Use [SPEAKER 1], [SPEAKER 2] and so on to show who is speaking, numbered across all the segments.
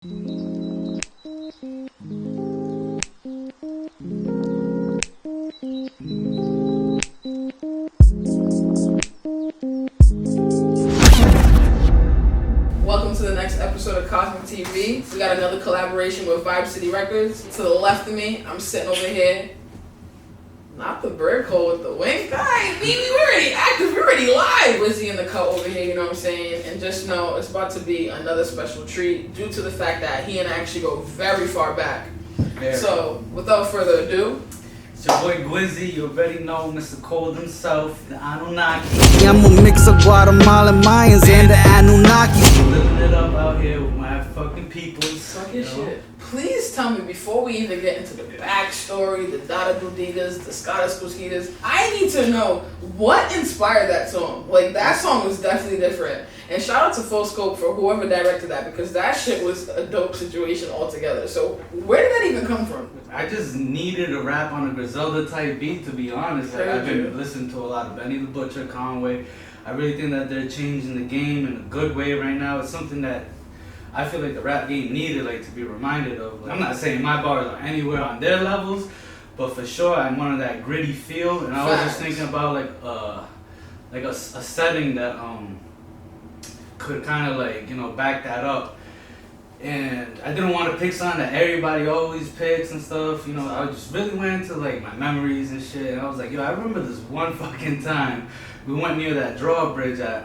[SPEAKER 1] Welcome to the next episode of CosmiQ TV. We got another collaboration with Vibe City Records. To the left of me, I'm sitting over here. Not the bird call with the wink. Alright, we already active, we're already live. Guizzy in the cut over here, you know what I'm saying? And just know it's about to be another special treat due to the fact that he and I actually go very far back. So, without further ado,
[SPEAKER 2] it's your boy Guizzy, you already know Mr. Cold himself, the Anunnaki.
[SPEAKER 3] I'm a mix of Guatemalan Mayans and the Anunnaki.
[SPEAKER 2] Living it up out here with my fucking peoples.
[SPEAKER 1] talk your shit. Please tell me, before we even get into the backstory, the Dada Dudigas, the Scottish Cosquitas, I need to know what inspired that song. Like, that song was definitely different. And shout out to Full Scope for whoever directed that, because that shit was a dope situation altogether. So, where did that even come from?
[SPEAKER 2] I just needed a rap on a Griselda type beat, to be honest. Like, I've been listening to a lot of Benny the Butcher, Conway. I really think that they're changing the game in a good way right now. It's something that I feel like the rap game needed, like, to be reminded of. Like, I'm not saying my bars are anywhere on their levels, but for sure I wanted that gritty feel, and I was just thinking about like a setting that could kind of, like, you know, back that up. And I didn't want to pick something that everybody always picks and stuff, you know. I just really went into, like, my memories and shit, and I was like, yo, I remember this one fucking time we went near that drawbridge at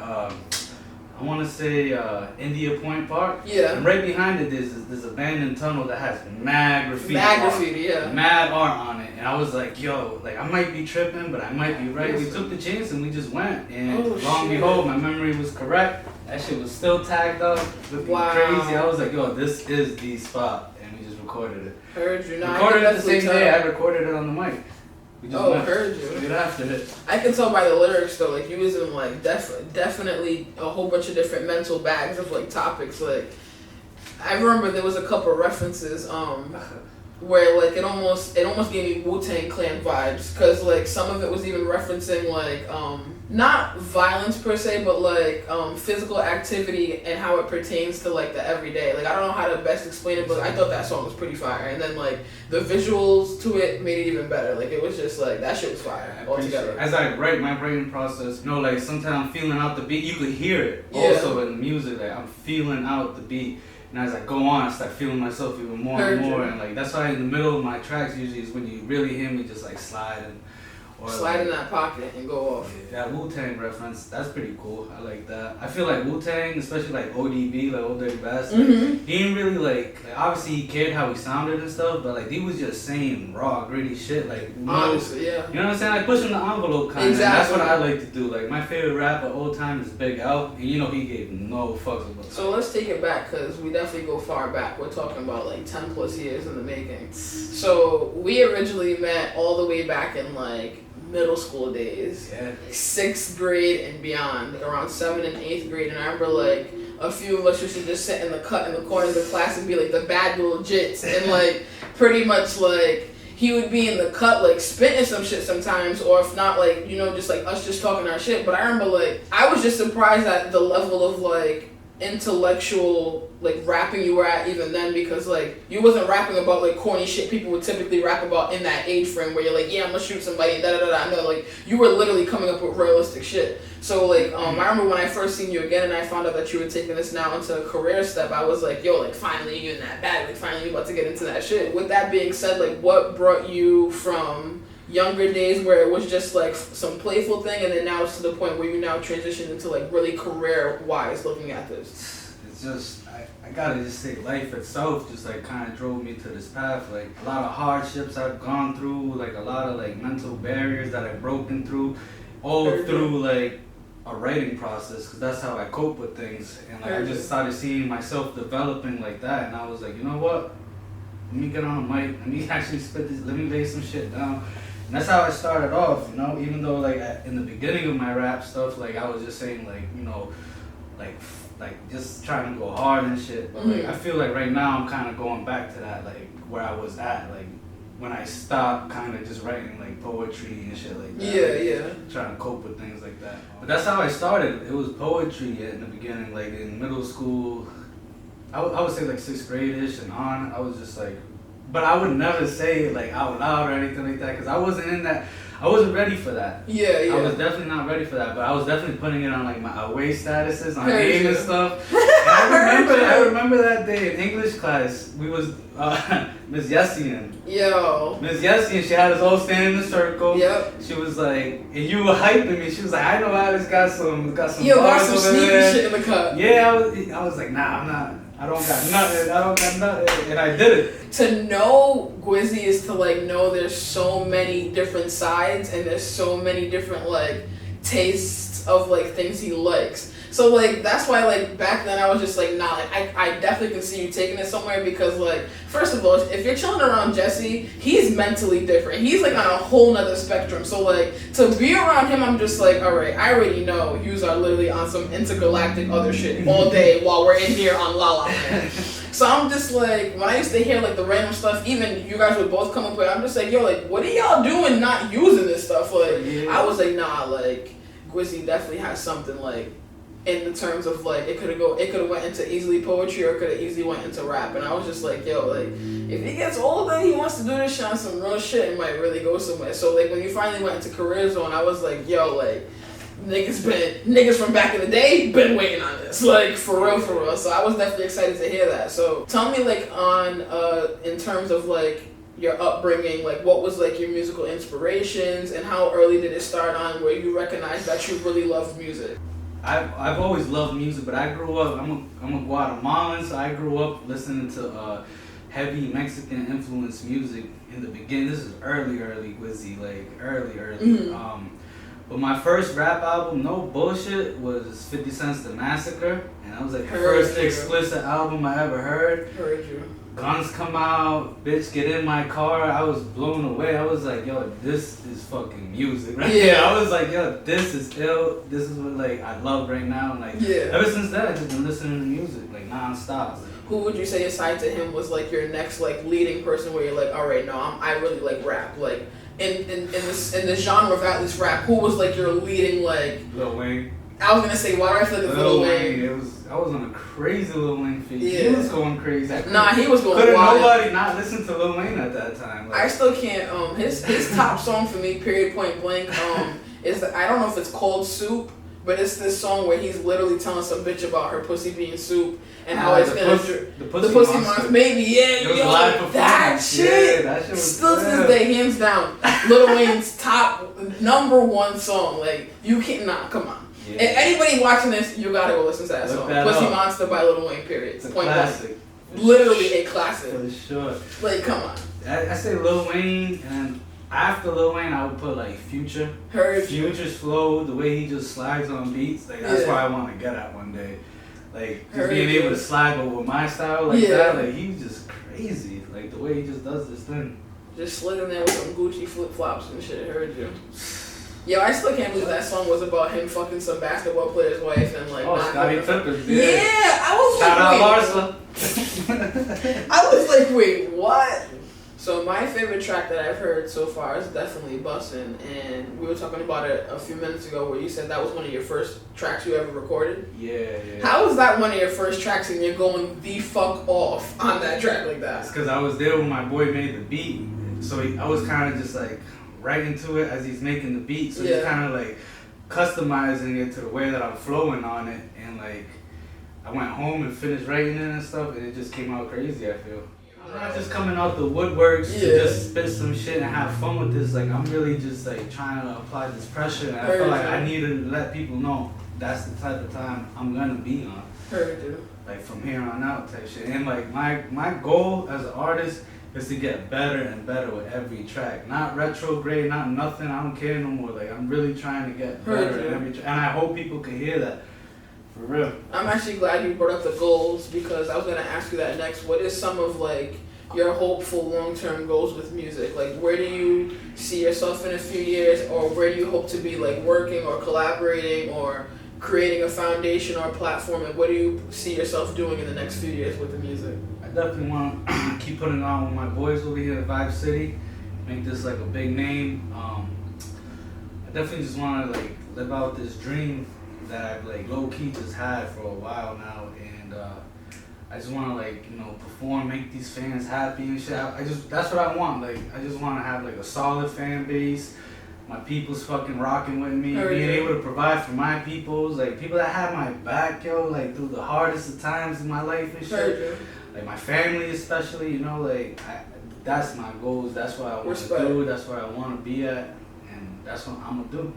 [SPEAKER 2] I want to say India Point Park. Yeah. And right behind it, there's this abandoned tunnel that has mad graffiti. Mad art on it. And I was like, yo, like, I might be tripping, but I might be right. We took the chance and we just went. And lo and behold, my memory was correct. That shit was still tagged up. Looking crazy. I was like, yo, this is the spot. And we just recorded it.
[SPEAKER 1] Heard you.
[SPEAKER 2] Recorded it the same day I recorded it on the mic.
[SPEAKER 1] Heard you.
[SPEAKER 2] Get after it.
[SPEAKER 1] I can tell by the lyrics though, like, you was in, like, definitely a whole bunch of different mental bags of, like, topics. Like, I remember there was a couple of references where, like, it almost gave me Wu-Tang Clan vibes, cause, like, some of it was even referencing, like, not violence per se, but, like, physical activity and how it pertains to, like, the everyday. Like, I don't know how to best explain it, but I thought that song was pretty fire. And then, like, the visuals to it made it even better. Like, it was just, like, that shit was fire altogether.
[SPEAKER 2] As I write my writing process, you know, like, sometimes I'm feeling out the beat. You could hear it also in the music. Like, I'm feeling out the beat. And as I go on, I start feeling myself even more and more. And, like, that's why in the middle of my tracks usually is when you really hear me just, like, sliding. Or
[SPEAKER 1] slide in that pocket and go off.
[SPEAKER 2] Yeah, that Wu-Tang reference, that's pretty cool. I like that. I feel like Wu-Tang, especially like ODB, like Old Dirty Bastard, he didn't really like, obviously he cared how he sounded and stuff, but like he was just saying raw, gritty shit. Like,
[SPEAKER 1] honestly, yeah.
[SPEAKER 2] You know what I'm saying? Like pushing the envelope kind of. Exactly. That's what I like to do. Like my favorite rapper old time is Big L, and you know he gave no fucks about that.
[SPEAKER 1] So let's take it back, because we definitely go far back. We're talking about like 10 plus years in the making. So we originally met all the way back in like middle school days, 6th grade and beyond, around 7th and 8th grade. And I remember like a few of us used to just sit in the cut in the corner of the class and be like the bad little jits, and like pretty much like he would be in the cut like spitting some shit sometimes, or if not, like, you know, just like us just talking our shit. But I remember like I was just surprised at the level of like intellectual like rapping you were at even then, because like you wasn't rapping about like corny shit people would typically rap about in that age frame where you're like, yeah, I'm gonna shoot somebody and da da da da. No, like you were literally coming up with realistic shit. So like I remember when I first seen you again and I found out that you were taking this now into a career step, I was like, yo, like finally you in that bag, like finally you about to get into that shit. With that being said, like what brought you from younger days where it was just like some playful thing, and then now it's to the point where you now transition into like really career wise looking at this?
[SPEAKER 2] It's just I gotta just say life itself just like kind of drove me to this path. Like a lot of hardships I've gone through, like a lot of like mental barriers that I've broken through, all through like a writing process, because that's how I cope with things. And like I just started seeing myself developing like that, and I was like, you know what, let me get on a mic, let me actually spit this, let me lay some shit down. And that's how I started off, you know, even though like in the beginning of my rap stuff, like I was just saying like, you know, like just trying to go hard and shit. But like I feel like right now I'm kind of going back to that, like where I was at, like when I stopped kind of just writing like poetry and shit like that.
[SPEAKER 1] Yeah.
[SPEAKER 2] Trying to cope with things like that. But that's how I started. It was poetry in the beginning, like in middle school. I would say like 6th grade-ish and on. I was just like, but I would never say it like out loud or anything like that because I wasn't in that. I wasn't ready for that.
[SPEAKER 1] Yeah, yeah.
[SPEAKER 2] I was definitely not ready for that, but I was definitely putting it on like my away statuses on AIM and stuff. And I remember that day in English class, we was Miss Yessian.
[SPEAKER 1] Yo.
[SPEAKER 2] Miss Yessian, she had us all standing in a circle.
[SPEAKER 1] Yep.
[SPEAKER 2] She was like, and you were hyping me. She was like, I know Alex got some
[SPEAKER 1] Yo, got
[SPEAKER 2] bars
[SPEAKER 1] some
[SPEAKER 2] over
[SPEAKER 1] sneaky
[SPEAKER 2] there.
[SPEAKER 1] shit in the cup.
[SPEAKER 2] Yeah, I was like, nah, I'm not. I don't got nothing. And I did it.
[SPEAKER 1] To know Guizzy is to like know there's so many different sides and there's so many different like tastes of like things he likes. So like that's why like back then I was just like nah, like I definitely can see you taking it somewhere because like first of all if you're chilling around Jesse, he's mentally different. He's like on a whole nother spectrum. So like to be around him, I'm just like alright, I already know yous are literally on some intergalactic other shit all day while we're in here on La La Land. So I'm just like, when I used to hear like the random stuff, even you guys would both come up with, I'm just like, yo, like, what are y'all doing not using this stuff? Like, yeah. I was like, nah, like, Guizzy definitely has something like, in the terms of like, it could have went into easily poetry or it could have easily went into rap. And I was just like, yo, like, if he gets older, he wants to do this shit on some real shit, it might really go somewhere. So like, when you finally went into Career Zone, I was like, yo, like, niggas from back in the day been waiting on this, like for real. So I was definitely excited to hear that. So tell me like on in terms of like your upbringing, like what was like your musical inspirations and how early did it start on where you recognized that you really loved music?
[SPEAKER 2] I've always loved music, but I grew up. I'm a Guatemalan, so I grew up listening to heavy Mexican influenced music in the beginning. This is early Guizzy, like early. Mm-hmm. But my first rap album, no bullshit, was 50 Cent's The Massacre. And that was like the first explicit album I ever heard.
[SPEAKER 1] Heard you.
[SPEAKER 2] Guns come out, bitch get in my car. I was blown away. I was like, yo, this is fucking music, right?
[SPEAKER 1] Yeah.
[SPEAKER 2] I was like, yo, this is ill. This is what like I love right now. And like ever since then, I've just been listening to music like nonstop.
[SPEAKER 1] Who would you say aside to him was like your next like leading person where you're like, all right, no, I really like rap, like. In the genre of at least rap, who was like your leading like?
[SPEAKER 2] Lil Wayne.
[SPEAKER 1] I was gonna say, why do I feel like it's Lil Wayne?
[SPEAKER 2] I was on a crazy Lil Wayne feed.
[SPEAKER 1] Yeah.
[SPEAKER 2] He was going crazy.
[SPEAKER 1] He was going
[SPEAKER 2] couldn't
[SPEAKER 1] wild.
[SPEAKER 2] Nobody not listen to Lil Wayne at that time. Like,
[SPEAKER 1] I still can't. His top song for me, period, point blank, is I don't know if it's called Soup, but it's this song where he's literally telling some bitch about her pussy being soup and how it's gonna
[SPEAKER 2] the pussy monster.
[SPEAKER 1] Maybe that shit.
[SPEAKER 2] Yeah, that shit was
[SPEAKER 1] still to this day, hands down, Lil Wayne's top #1 song. Like you can't come on. Yeah. And anybody watching this, you gotta go listen to that song. Pussy Monster by Lil Wayne. Period.
[SPEAKER 2] It's a classic.
[SPEAKER 1] Literally a classic.
[SPEAKER 2] For sure.
[SPEAKER 1] Like come on.
[SPEAKER 2] I say Lil Wayne and. After Lil Wayne, I would put like Future. Future's flow, the way he just slides on beats, like that's where I want to get at one day. Like just being able to slide, but with my style like that, like he's just crazy. Like the way he just does this thing.
[SPEAKER 1] Just slid in there with some Gucci flip flops and shit. Heard you. Yo, I still can't believe that song was about him fucking some basketball player's wife and like.
[SPEAKER 2] Oh, Scottie Pippen.
[SPEAKER 1] Yeah, I was
[SPEAKER 2] like, shout out Larsa.
[SPEAKER 1] I was like, wait, what? So my favorite track that I've heard so far is definitely Bussin', and we were talking about it a few minutes ago where you said that was one of your first tracks you ever recorded.
[SPEAKER 2] Yeah.
[SPEAKER 1] How was that one of your first tracks and you're going the fuck off on that track like that?
[SPEAKER 2] It's because I was there when my boy made the beat, so I was kind of just like right into it as he's making the beat, so he's kind of like customizing it to the way that I'm flowing on it, and like I went home and finished writing it and stuff, and it just came out crazy, I feel. I'm not just coming out the woodworks to just spit some shit and have fun with this. Like I'm really just like trying to apply this pressure, and I feel like I need to let people know that's the type of time I'm gonna be on. Like from here on out type shit. And like my goal as an artist is to get better and better with every track. Not retrograde, not nothing. I don't care no more. Like I'm really trying to get better in every track, and I hope people can hear that. For real. I'm
[SPEAKER 1] actually glad you brought up the goals because I was gonna ask you that next. What is some of like your hopeful long-term goals with music? Like where do you see yourself in a few years, or where do you hope to be like working or collaborating or creating a foundation or a platform, and what do you see yourself doing in the next few years with the music?
[SPEAKER 2] I definitely want to keep putting on with my boys over here at Vibe City, make this like a big name. I definitely just want to like live out this dream that I've like low-key just had for a while now, and I just want to like, you know, perform, make these fans happy and shit. That's what I want. Like, I just want to have like a solid fan base. My people's fucking rocking with me, being able to provide for my peoples, like people that have my back, yo, like through the hardest of times in my life and shit. Like my family especially, you know, like that's my goals. That's what I want to do. That's where I want to be at, and that's what I'm gonna do.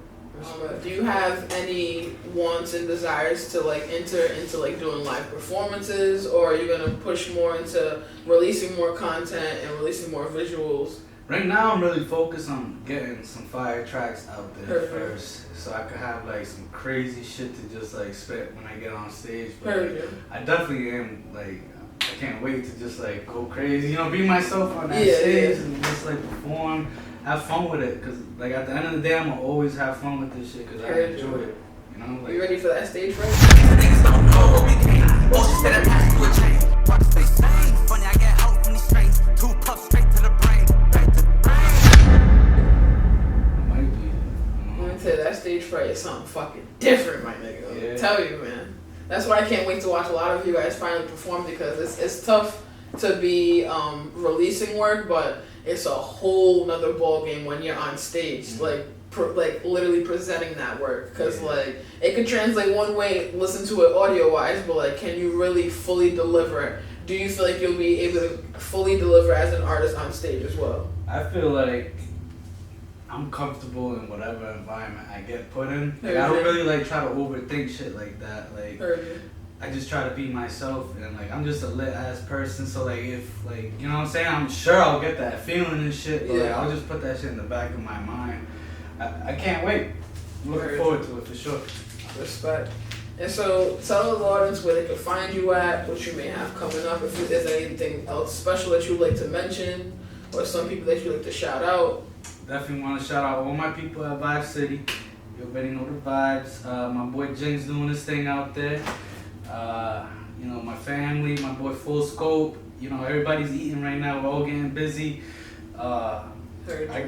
[SPEAKER 1] Do you have any wants and desires to like enter into like doing live performances, or are you gonna push more into releasing more content and releasing more visuals?
[SPEAKER 2] Right now, I'm really focused on getting some fire tracks out there first, so I could have like some crazy shit to just like spit when I get on stage. But like, I definitely am like, I can't wait to just like go crazy, you know, be myself on that stage and just like perform, have fun with it. Cause like at the end of the day, I'm gonna always have fun with this shit because I enjoy it. You know, like,
[SPEAKER 1] you ready for that stage right? That stage fright is something fucking different, my nigga. I'll tell you, man. That's why I can't wait to watch a lot of you guys finally perform, because it's tough to be releasing work, but it's a whole nother ball game when you're on stage, like literally presenting that work. Because like it could translate one way, listen to it audio wise, but like, can you really fully deliver it? Do you feel like you'll be able to fully deliver as an artist on stage as well?
[SPEAKER 2] I feel like I'm comfortable in whatever environment I get put in. Like, I don't really like try to overthink shit like that. Like, I just try to be myself, and like I'm just a lit ass person. So like if like, you know what I'm saying, I'm sure I'll get that feeling and shit. But like, I'll just put that shit in the back of my mind. I can't wait. I'm looking forward to it for sure.
[SPEAKER 1] Respect. And so tell the audience where they can find you at, what you may have coming up, if there's anything else special that you'd like to mention, or some people that you'd like to shout out.
[SPEAKER 2] Definitely want to shout out all my people at Vibe City. You already know the vibes. My boy Jen's doing his thing out there. You know, my family, my boy Full Scope. You know, everybody's eating right now. We're all getting busy. I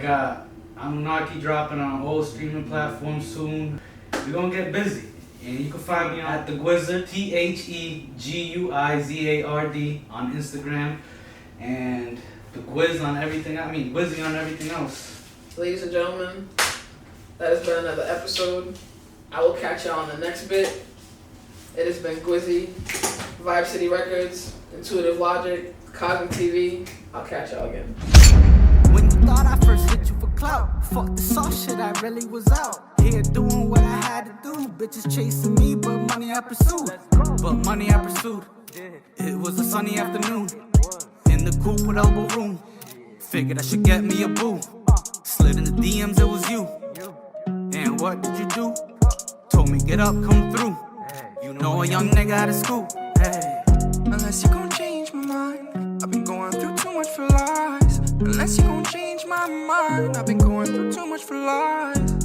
[SPEAKER 2] got Anunnaki dropping on all streaming platforms soon. We're going to get busy. And you can find me at the Guizard, TheGuizard on Instagram. And the Guizz on everything. I mean, Guizzy on everything else.
[SPEAKER 1] Ladies and gentlemen, that has been another episode. I will catch y'all on the next bit. It has been Guizzy, Vibe City Records, Intuitive LogiQ, CosmiQ TV. I'll catch y'all again.
[SPEAKER 3] When you thought I first hit you for clout, fuck the soft shit, I really was out here doing what I had to do. Bitches chasing me, but money I pursued. It was a sunny afternoon in the coupe with elbow room. Figured I should get me a boo. Slid in the DMs, it was you. And what did you do? Told me get up, come through. You know a young nigga out of school. Hey.
[SPEAKER 4] Unless you gon' change my mind, I've been going through too much for lies. Unless you gon' change my mind, I've been going through too much for lies.